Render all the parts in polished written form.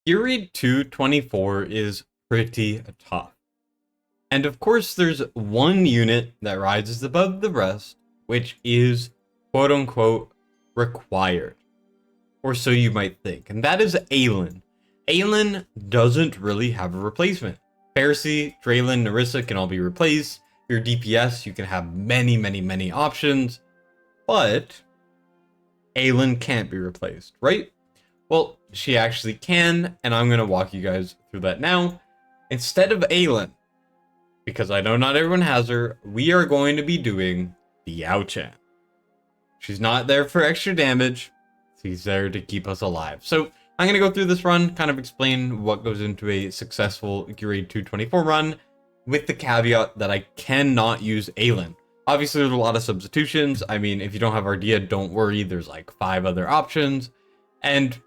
Gear 224 is pretty tough. And of course, there's one unit that rises above the rest, which is quote unquote required. Or so you might think. And that is AYLIN. AYLIN doesn't really have a replacement. Pharisee, Draylin, Narissa can all be replaced. Your DPS, you can have many options. But AYLIN can't be replaced, right? Well, she actually can, and I'm going to walk you guys through that now. Instead of AYLIN, because I know not everyone has her, we are going to be doing Diao-chan. She's not there for extra damage, she's there to keep us alive. So I'm going to go through this run, kind of explain what goes into a successful Grade 224 run, with the caveat that I cannot use AYLIN. Obviously, there's a lot of substitutions. I mean, if you don't have Ardea, don't worry, there's like 5 other options, and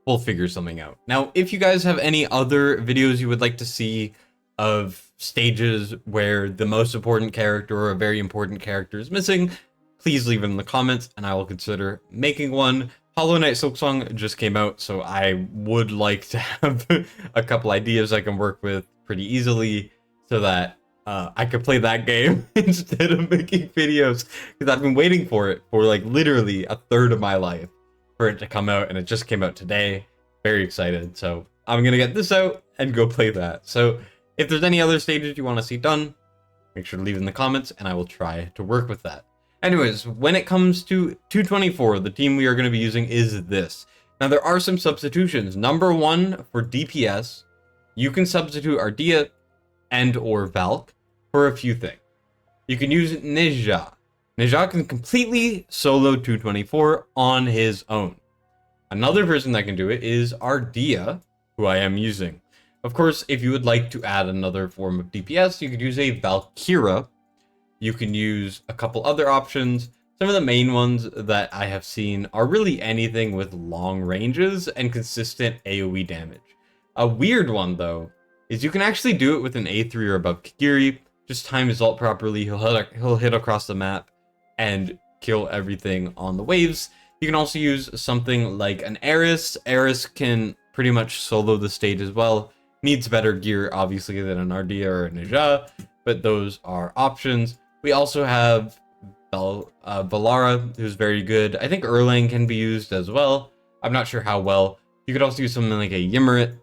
we'll figure something out. Now, if you guys have any other videos you would like to see of stages where the most important character or a very important character is missing, please leave it in the comments and I will consider making one. Hollow Knight Silksong just came out, so I would like to have a couple ideas I can work with pretty easily so that I could play that game instead of making videos, because I've been waiting for it for like literally a third of my life for it to come out, and it just came out today. Very excited. So I'm gonna get this out and go play that. So if there's any other stages you want to see done, make sure to leave in the comments and I will try to work with that. Anyways, when it comes to 224, the team we are going to be using is this. Now there are some substitutions. Number 1 for DPS, you can substitute Ardea and or Valk for a few things. You can use Neja. Neja can completely solo 224 on his own. Another person that can do it is Ardea, who I am using. Of course, if you would like to add another form of DPS, you could use a Valkyra. You can use a couple other options. Some of the main ones that I have seen are really anything with long ranges and consistent AoE damage. A weird one, though, is you can actually do it with an A3 or above Kagiri. Just time his ult properly, he'll hit across the map and kill everything on the waves. You can also use something like an Eris. Eris can pretty much solo the stage as well. Needs better gear, obviously, than an Ardea or a Neja, but those are options. We also have Valara, who's very good. I think Erlang can be used as well. I'm not sure how well. You could also use something like a Ymrit.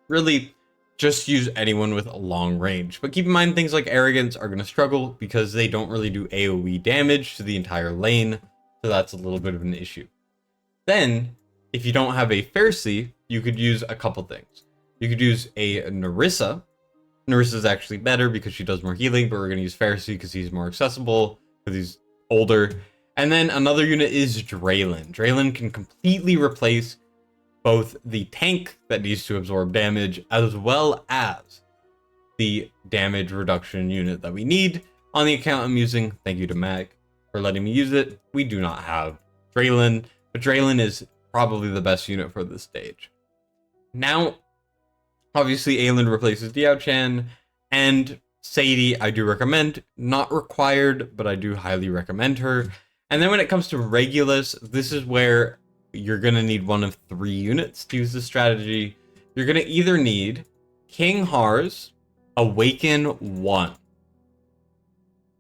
Really, just use anyone with a long range. But keep in mind, things like Arrogance are going to struggle because they don't really do AoE damage to the entire lane. So that's a little bit of an issue. Then, if you don't have a Pharisee, you could use a couple things. You could use a Narissa. Narissa is actually better because she does more healing, but we're going to use Pharisee because he's more accessible, because he's older. And then another unit is Draylin. Draylin can completely replace both the tank that needs to absorb damage, as well as the damage reduction unit that we need. On the account I'm using, thank you to Mac for letting me use it. We do not have Draylin, but Draylin is probably the best unit for this stage. Now, obviously, AYLIN replaces Diao-chan, and Sadie I do recommend. Not required, but I do highly recommend her. And then when it comes to Regulus, this is where you're going to need one of 3 units to use this strategy. You're going to either need King Har's Awaken 1.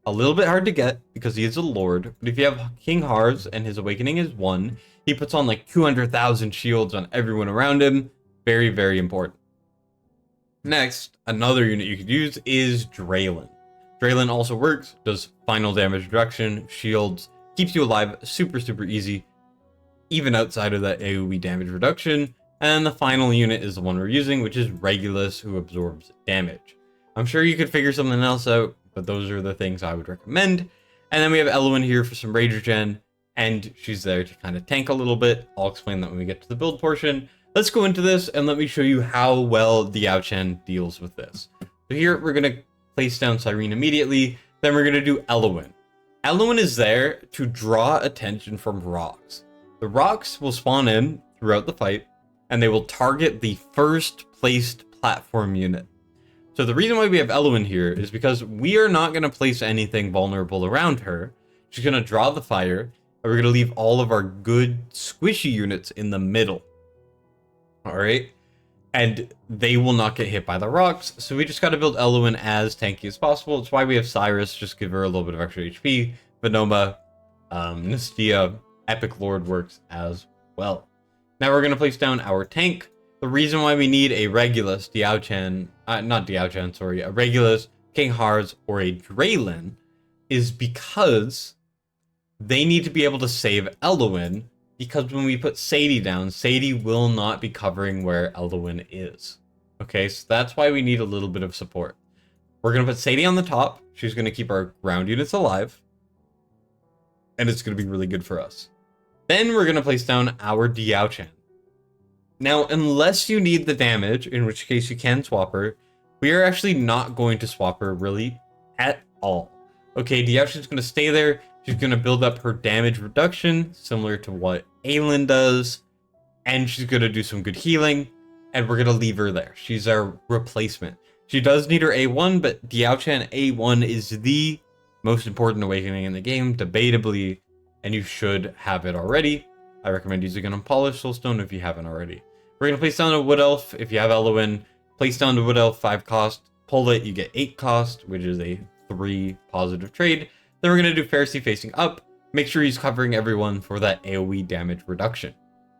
A little bit hard to get because he is a lord, but if you have King Har's and his awakening is 1, he puts on like 200,000 shields on everyone around him. Very important. Next, another unit you could use is Draylin. Draylin also works, does final damage reduction, shields, keeps you alive super easy, even outside of that AoE damage reduction. And the final unit is the one we're using, which is Regulus, who absorbs damage. I'm sure you could figure something else out, but those are the things I would recommend. And then we have Elowen here for some rage regen, and she's there to kind of tank a little bit. I'll explain that when we get to the build portion. Let's go into this and let me show you how well Diao-chan deals with this. So here we're going to place down Cyrene immediately, then we're going to do Elowen. Elowen is there to draw attention from rocks. The rocks will spawn in throughout the fight, and they will target the first placed platform unit. So the reason why we have Elowen here is because we are not going to place anything vulnerable around her. She's going to draw the fire, and we're going to leave all of our good squishy units in the middle. Alright? And they will not get hit by the rocks, so we just gotta build AYLIN as tanky as possible. It's why we have Cyrus, just give her a little bit of extra HP. Venoma, Nistia, Epic Lord works as well. Now we're gonna place down our tank. The reason why we need a Regulus, a Regulus, King Hars, or a Draylin is because they need to be able to save AYLIN, because when we put Sadie down, Sadie will not be covering where AYLIN is. Okay, so that's why we need a little bit of support. We're going to put Sadie on the top. She's going to keep our ground units alive. And it's going to be really good for us. Then we're going to place down our Diao-chan. Now, unless you need the damage, in which case you can swap her, we are actually not going to swap her really at all. Okay, Diao-chan's going to stay there. She's going to build up her damage reduction, similar to what AYLIN does. And she's going to do some good healing. And we're going to leave her there. She's our replacement. She does need her A1, but Diao-chan A1 is the most important awakening in the game, debatably. And you should have it already. I recommend using an unpolished soulstone if you haven't already. We're going to place down a wood elf. If you have AYLIN, place down the wood elf 5 cost. Pull it, you get 8 cost, which is a 3 positive trade. Then we're going to do Pharisee facing up. Make sure he's covering everyone for that AoE damage reduction.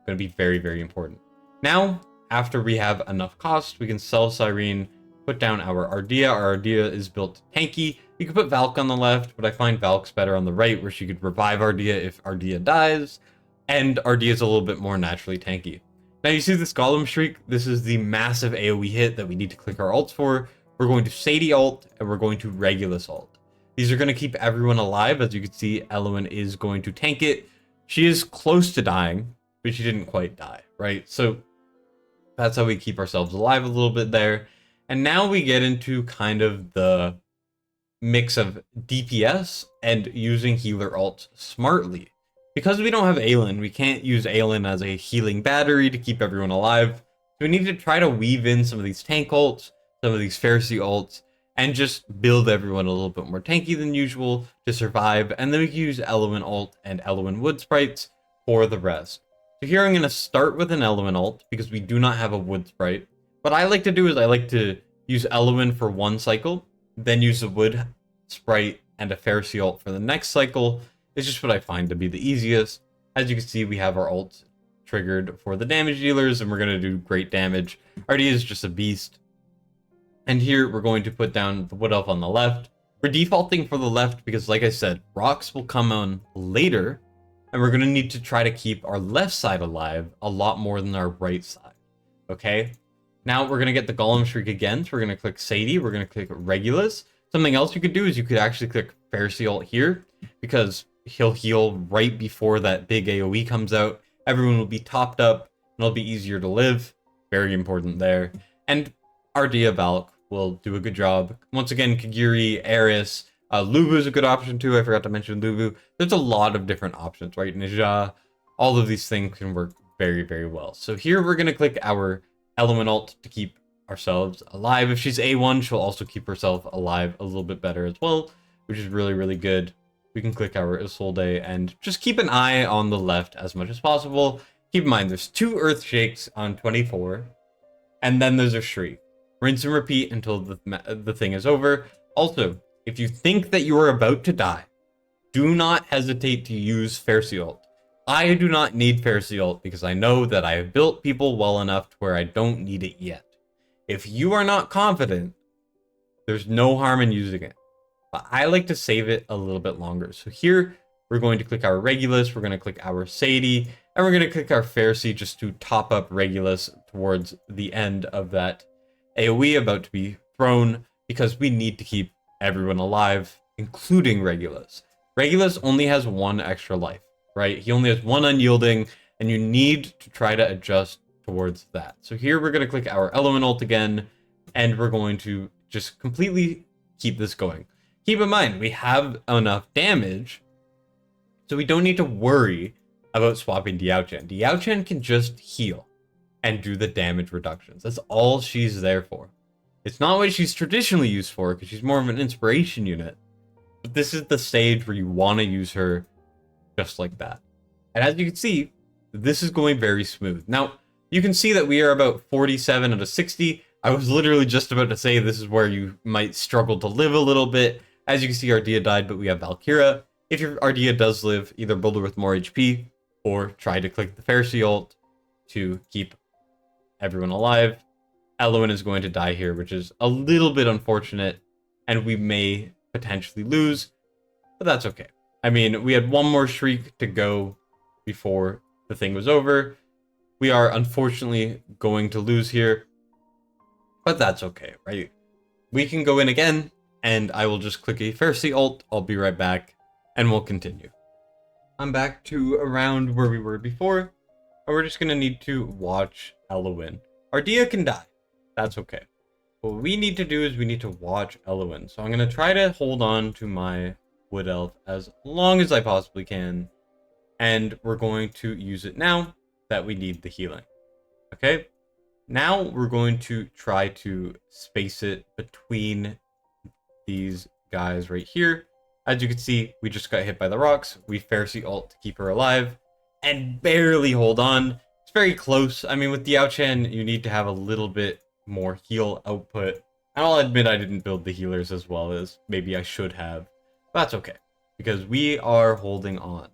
Going to be very, very important. Now, after we have enough cost, we can sell Cyrene, put down our Ardea. Our Ardea is built tanky. You could put Valk on the left, but I find Valk's better on the right, where she could revive Ardea if Ardea dies. And Ardea is a little bit more naturally tanky. Now you see this Golem Shriek. This is the massive AoE hit that we need to click our ults for. We're going to Sadie ult, and we're going to Regulus ult. These are going to keep everyone alive. As you can see, AYLIN is going to tank it. She is close to dying, but she didn't quite die, right? So that's how we keep ourselves alive a little bit there. And now we get into kind of the mix of DPS and using healer ults smartly. Because we don't have AYLIN, we can't use AYLIN as a healing battery to keep everyone alive. So we need to try to weave in some of these tank ults, some of these Pharisee ults, and just build everyone a little bit more tanky than usual to survive. And then we can use AYLIN ult and AYLIN wood sprites for the rest. So here I'm going to start with an AYLIN ult because we do not have a wood sprite. What I like to do is I like to use AYLIN for one cycle, then use a wood sprite and a Pharisee ult for the next cycle. It's just what I find to be the easiest. As you can see, we have our ults triggered for the damage dealers, and we're going to do great damage. Ardea is just a beast. And here we're going to put down the wood elf on the left. We're defaulting for the left because, like I said, rocks will come on later, and we're going to need to try to keep our left side alive a lot more than our right side. Okay? Now we're going to get the Golem Shriek again, so we're going to click Sadie, we're going to click Regulus. Something else you could do is you could actually click Pharisee ult here, because he'll heal right before that big AoE comes out. Everyone will be topped up, and it'll be easier to live. Very important there. And Ardea Valk will do a good job. Once again, Kagiri, Eris, Lubu is a good option too. I forgot to mention Lubu. There's a lot of different options, right? Nija, all of these things can work very, very well. So here we're going to click our AYLIN ult to keep ourselves alive. If she's A1, she'll also keep herself alive a little bit better as well, which is really, really good. We can click our Isolde and just keep an eye on the left as much as possible. Keep in mind, there's 2 Earth Shakes on 24, and then there's a Shriek. Rinse and repeat until the thing is over. Also, if you think that you are about to die, do not hesitate to use Pharisee ult. I do not need Pharisee ult because I know that I have built people well enough to where I don't need it yet. If you are not confident, there's no harm in using it. But I like to save it a little bit longer. So here, we're going to click our Regulus, we're going to click our Sadie, and we're going to click our Pharisee just to top up Regulus towards the end of that AoE about to be thrown, because we need to keep everyone alive, including Regulus. Regulus only has 1 extra life, right? He only has 1 unyielding, and you need to try to adjust towards that. So here we're going to click our AYLIN ult again, and we're going to just completely keep this going. Keep in mind, we have enough damage, so we don't need to worry about swapping Diao-chan. Diao-chan can just heal and do the damage reductions. That's all she's there for. It's not what she's traditionally used for, because she's more of an inspiration unit. But this is the stage where you want to use her just like that. And as you can see, this is going very smooth. Now, You can see that we are about 47 out of 60. I was literally just about to say this is where you might struggle to live a little bit. As you can see, Ardea died, but we have Valkyra. If your Ardea does live, either build her with more HP, or try to click the Pharisee ult to keep everyone alive. AYLIN is going to die here, which is a little bit unfortunate, and we may potentially lose, but that's okay. I mean, we had one more shriek to go before the thing was over. We are unfortunately going to lose here, but that's okay, right? We can go in again, and I will just click a Pharisee ult. I'll be right back, and we'll continue. I'm back to around where we were before, and we're just going to need to watch AYLIN. Ardea can die. That's okay. What we need to do is we need to watch AYLIN. So I'm going to try to hold on to my Wood Elf as long as I possibly can, and we're going to use it now that we need the healing. Okay? Now we're going to try to space it between these guys right here. As you can see, we just got hit by the rocks. We Pharisee ult to keep her alive and barely hold on. It's very close. I mean, with Diao Chen, you need to have a little bit more heal output. And I'll admit I didn't build the healers as well as maybe I should have. But that's okay, because we are holding on.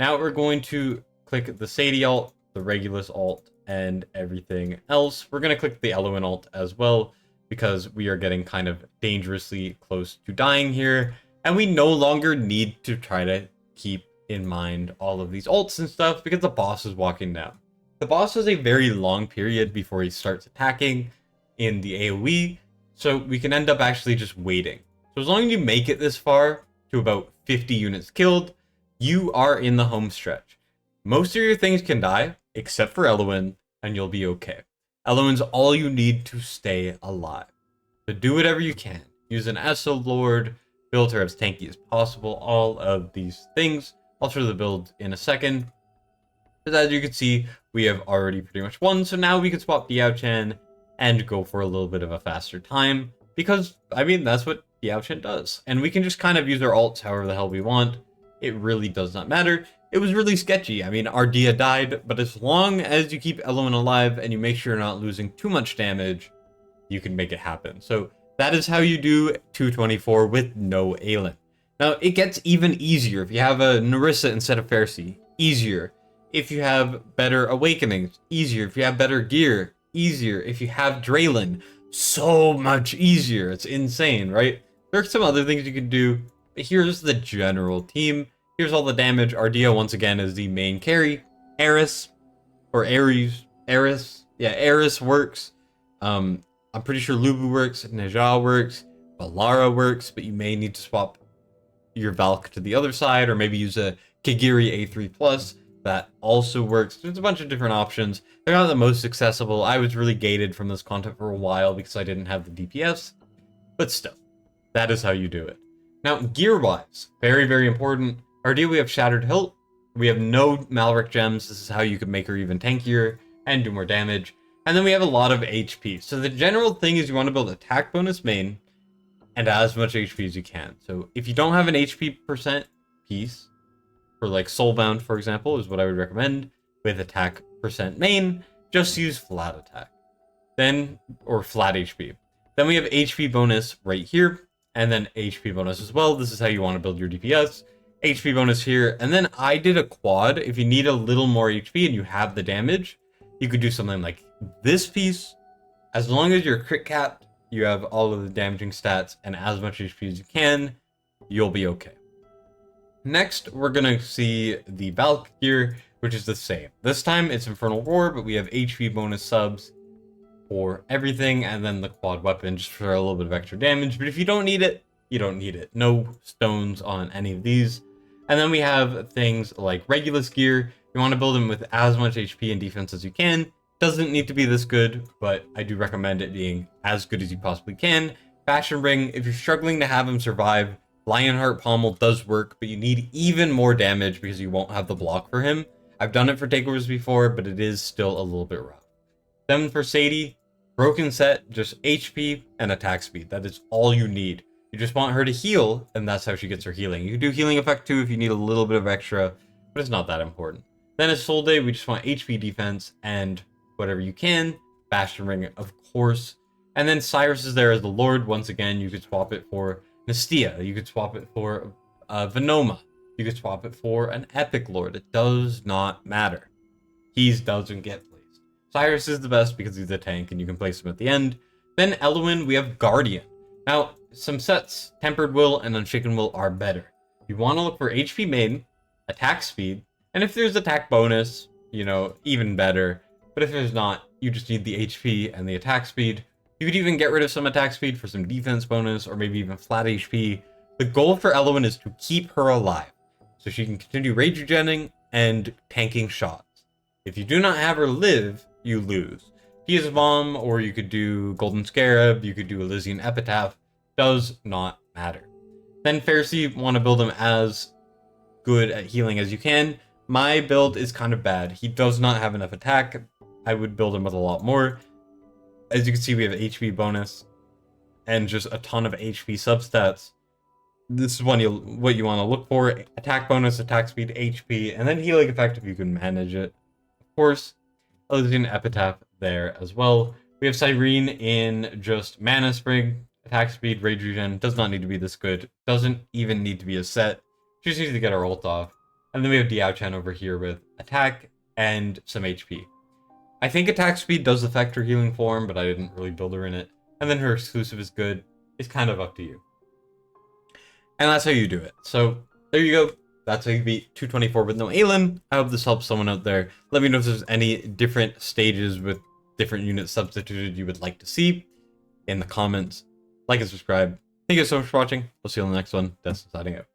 Now we're going to click the Sadie ult, the Regulus ult, and everything else. We're going to click the AYLIN ult as well, because we are getting kind of dangerously close to dying here. And we no longer need to try to keep in mind all of these ults and stuff, because the boss is walking down. The boss has a very long period before he starts attacking in the AoE, so we can end up actually just waiting. So as long as you make it this far to about 50 units killed, you are in the home stretch. Most of your things can die, except for AYLIN, and you'll be okay. AYLIN's all you need to stay alive. So do whatever you can. Use an SO Lord, build her as tanky as possible, all of these things. I'll show the build in a second. But as you can see, we have already pretty much won, so now we can swap Diao Chen and go for a little bit of a faster time, because, I mean, that's what Diao Chen does. And we can just kind of use our ults however the hell we want. It really does not matter. It was really sketchy. I mean, Ardea died, but as long as you keep AYLIN alive and you make sure you're not losing too much damage, you can make it happen. So that is how you do 224 with no AYLIN. Now, it gets even easier if you have a Narissa instead of Pharisee. Easier. If you have better Awakenings. Easier. If you have better gear. Easier. If you have Draylin. So much easier. It's insane, right? There are some other things you can do, but here's the general team. Here's all the damage. Ardea, once again, is the main carry. Eris, or Ares, Eris. Yeah, Eris works. I'm pretty sure Lubu works. Neja works. Balara works, but you may need to swap your Valk to the other side, or maybe use a Kigiri A3+. That also works. There's a bunch of different options. They're not the most accessible. I was really gated from this content for a while because I didn't have the DPS. But still, that is how you do it. Now, gear-wise, very, very important. Ardea, we have Shattered Hilt. We have no Malric gems. This is how you can make her even tankier and do more damage. And then we have a lot of HP. So the general thing is you want to build attack bonus main and as much HP as you can. So if you don't have an HP percent piece, for like Soulbound, for example, is what I would recommend with attack percent main, just use flat attack. Then, or flat HP. Then we have HP bonus right here, and then HP bonus as well. This is how you want to build your DPS. HP bonus here, and then I did a quad. If you need a little more HP and you have the damage, you could do something like this piece. As long as you're crit capped, you have all of the damaging stats and as much HP as you can, you'll be okay. Next, we're going to see the Valk gear, which is the same. This time, it's Infernal Roar, but we have HP bonus subs for everything, and then the quad weapon just for a little bit of extra damage. But if you don't need it, you don't need it. No stones on any of these. And then we have things like Regulus gear. You want to build them with as much HP and defense as you can. Doesn't need to be this good, but I do recommend it being as good as you possibly can. Fashion Ring, if you're struggling to have him survive, Lionheart Pommel does work, but you need even more damage because you won't have the block for him. I've done it for takeovers before, but it is still a little bit rough. Then for Sadie, Broken Set, just HP and attack speed. That is all you need. You just want her to heal, and that's how she gets her healing. You can do healing effect too if you need a little bit of extra, but it's not that important. Then as Soul Day, we just want HP defense and whatever you can. Bastion Ring, of course. And then Cyrus is there as the Lord. Once again, you could swap it for Nestia. You could swap it for Venoma. You could swap it for an Epic Lord. It does not matter. He doesn't get placed. Cyrus is the best because he's a tank and you can place him at the end. Then AYLIN, we have Guardian. Now, some sets, Tempered Will and Unshaken Will are better. You want to look for HP main, attack speed, and if there's attack bonus, you know, even better. But if there's not, you just need the HP and the attack speed. You could even get rid of some attack speed for some defense bonus, or maybe even flat HP. The goal for AYLIN is to keep her alive, so she can continue rage regenning and tanking shots. If you do not have her live, you lose. Tia's Bomb, or you could do Golden Scarab, you could do Elysian Epitaph, does not matter. Then Pharisee, want to build him as good at healing as you can. My build is kind of bad. He does not have enough attack. I would build him with a lot more. As you can see, we have HP bonus and just a ton of HP substats. This is what you want to look for. Attack bonus, attack speed, HP, and then healing effect if you can manage it. Of course, Elysian Epitaph there as well. We have Cyrene in just Mana Spring, attack speed, rage regen. Does not need to be this good. Doesn't even need to be a set. Just needs to get our ult off. And then we have Diao-chan over here with attack and some HP. I think attack speed does affect her healing form, but I didn't really build her in it. And then her exclusive is good. It's kind of up to you. And that's how you do it. So there you go. That's how you beat 224 with no AYLIN. I hope this helps someone out there. Let me know if there's any different stages with different units substituted you would like to see in the comments. Like and subscribe. Thank you so much for watching. We'll see you on the next one. Destined signing out.